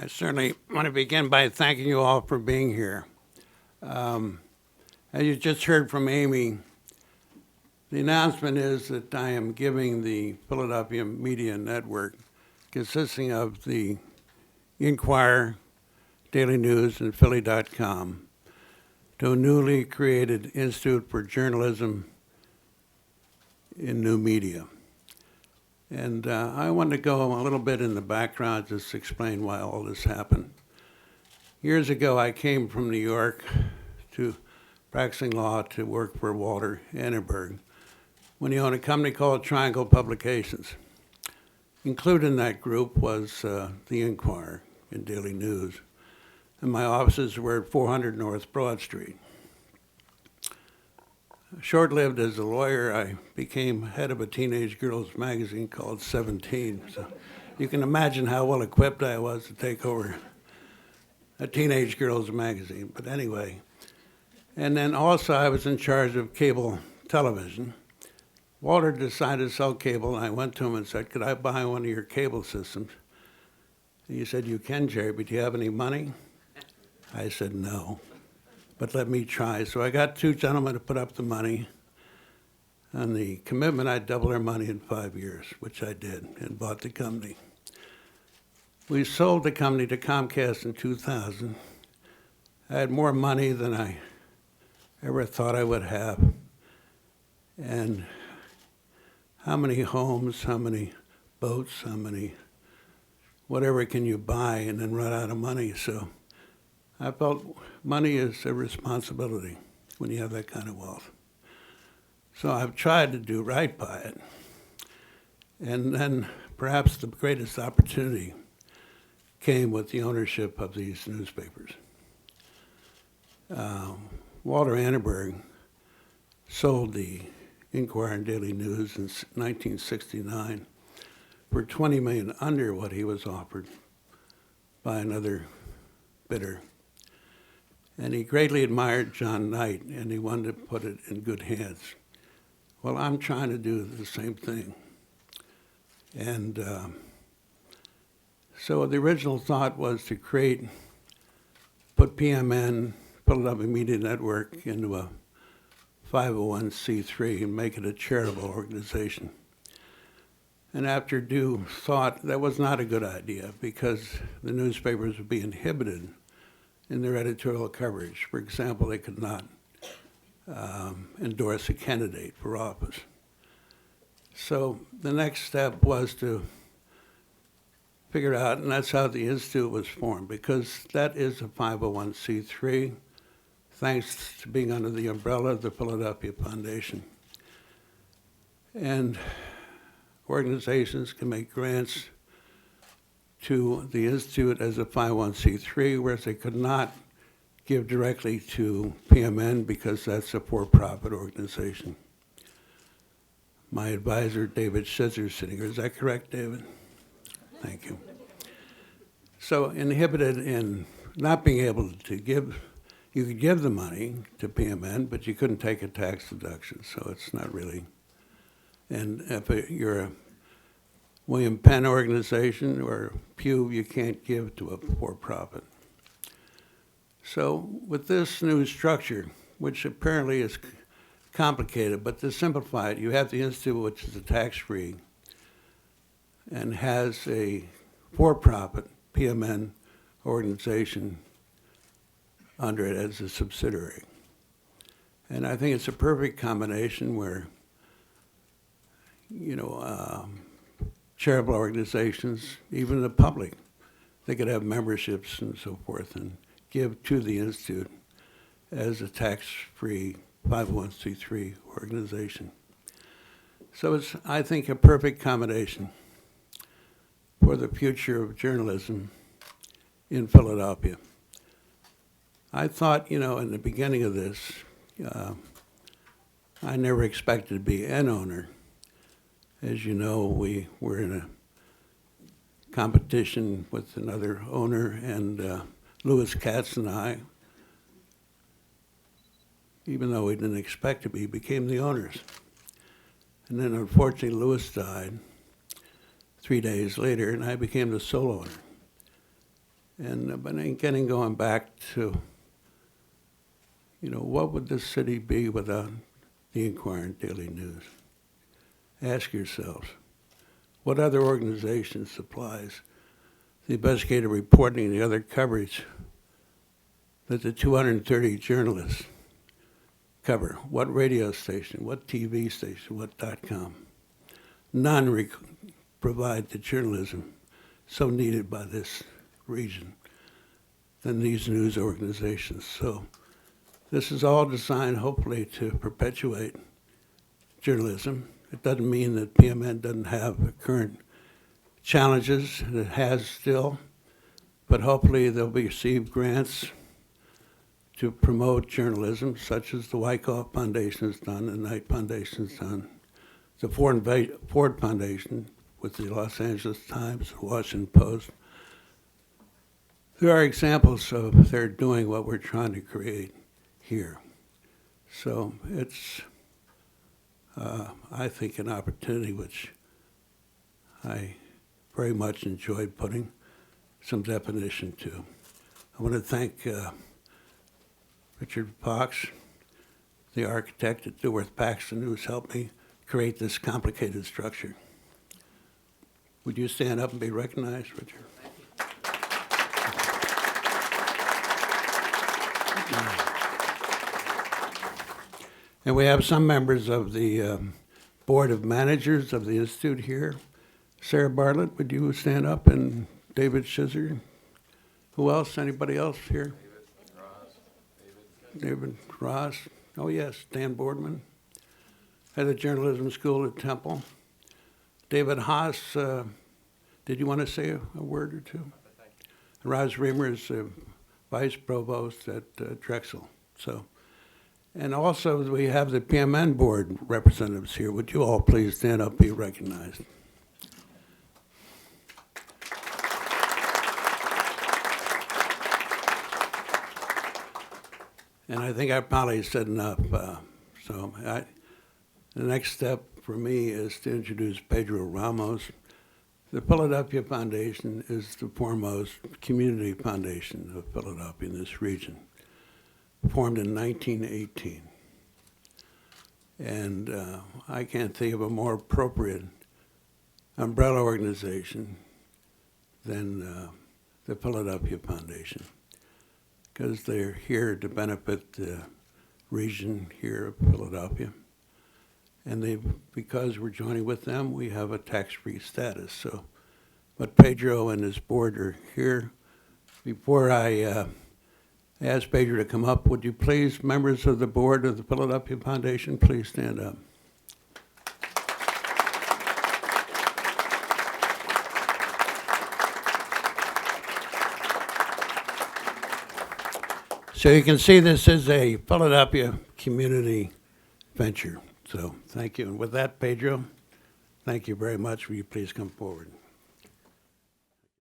I certainly want to begin by thanking you all for being here. As you just heard from Amy, the announcement is that I am giving the Philadelphia Media Network, consisting of the Inquirer, Daily News, and Philly.com, to a newly created Institute for Journalism in New Media. And I want to go a little bit in the background, just to explain why all this happened. Years ago, I came from New York to practicing law to work for Walter Annenberg when he owned a company called Triangle Publications. Included in that group was the Inquirer and Daily News. And my offices were at 400 North Broad Street. Short-lived as a lawyer, I became head of a teenage girls magazine called 17. So you can imagine how well equipped I was to take over a teenage girls magazine. But anyway, and then also I was in charge of cable television. Walter decided to sell cable, and I went to him and said, could I buy one of your cable systems? And he said, you can, Jerry, but do you have any money? I said, no, but let me try. So I got two gentlemen to put up the money. On the commitment, I'd double their money in 5 years, which I did, and bought the company. We sold the company to Comcast in 2000. I had more money than I ever thought I would have. And how many homes, how many boats, how many whatever can you buy and then run out of money? So I felt money is a responsibility when you have that kind of wealth. So I've tried to do right by it. And then perhaps the greatest opportunity came with the ownership of these newspapers. Walter Annenberg sold the Inquirer and Daily News in 1969 for $20 million under what he was offered by another bidder. And he greatly admired John Knight, and he wanted to put it in good hands. Well, I'm trying to do the same thing. And so the original thought was to put PMN, Philadelphia Media Network, into a 501c3 and make it a charitable organization. And after due thought, that was not a good idea because the newspapers would be inhibited in their editorial coverage. For example, they could not endorse a candidate for office. So the next step was to figure out, and that's how the Institute was formed, because that is a 501c3, thanks to being under the umbrella of the Philadelphia Foundation. And organizations can make grants to the Institute as a 501c3, whereas they could not give directly to PMN because that's a for-profit organization. My advisor, David Scissor, is sitting here. Is that correct, David? Thank you. So inhibited in not being able to give, you could give the money to PMN, but you couldn't take a tax deduction, so it's not really. And if you're a William Penn organization or Pew, you can't give to a for-profit. So with this new structure, which apparently is complicated, but to simplify it, you have the Institute, which is a tax-free and has a for-profit PMN organization under it as a subsidiary. And I think it's a perfect combination where, charitable organizations, even the public, they could have memberships and so forth and give to the Institute as a tax-free 501c3 organization. So it's, I think, a perfect combination for the future of journalism in Philadelphia. I thought, in the beginning of this, I never expected to be an owner. As you know, we were in a competition with another owner, and Louis Katz and I, even though we didn't expect to be, became the owners. And then unfortunately, Louis died 3 days later, and I became the sole owner. And but again, going back to, what would this city be without the Inquirer and Daily News? Ask yourselves, what other organization supplies the investigative reporting and the other coverage that the 230 journalists cover? What radio station, what TV station, what .com? None provide the journalism so needed by this region than these news organizations. So this is all designed, hopefully, to perpetuate journalism. It doesn't mean that PMN doesn't have the current challenges. It has still, but hopefully they'll receive grants to promote journalism, such as the Wyckoff Foundation has done, the Knight Foundation has done, the Ford Foundation with the Los Angeles Times, the Washington Post. There are examples of they're doing what we're trying to create here. So it's, I think, an opportunity which I very much enjoyed putting some definition to. I want to thank Richard Fox, the architect at Dewar Paxton, who's helped me create this complicated structure. Would you stand up and be recognized, Richard? And we have some members of the Board of Managers of the Institute here. Sarah Bartlett, would you stand up? And David Schizer. Who else? Anybody else here? David Ross. Oh, yes, Dan Boardman. Head of Journalism School at Temple. David Haas, did you want to say a word or two? Roz Reamer is Vice Provost at Drexel. So. And also, we have the PMN board representatives here. Would you all please stand up and be recognized? And I think I probably said enough. The next step for me is to introduce Pedro Ramos. The Philadelphia Foundation is the foremost community foundation of Philadelphia in this region, formed in 1918. And I can't think of a more appropriate umbrella organization than the Philadelphia Foundation, because they're here to benefit the region here of Philadelphia. And because we're joining with them, we have a tax-free status. So, but Pedro and his board are here. Before I ask Pedro to come up, would you please, members of the board of the Philadelphia Foundation, please stand up. So you can see this is a Philadelphia community venture. So thank you. And with that, Pedro, thank you very much. Will you please come forward?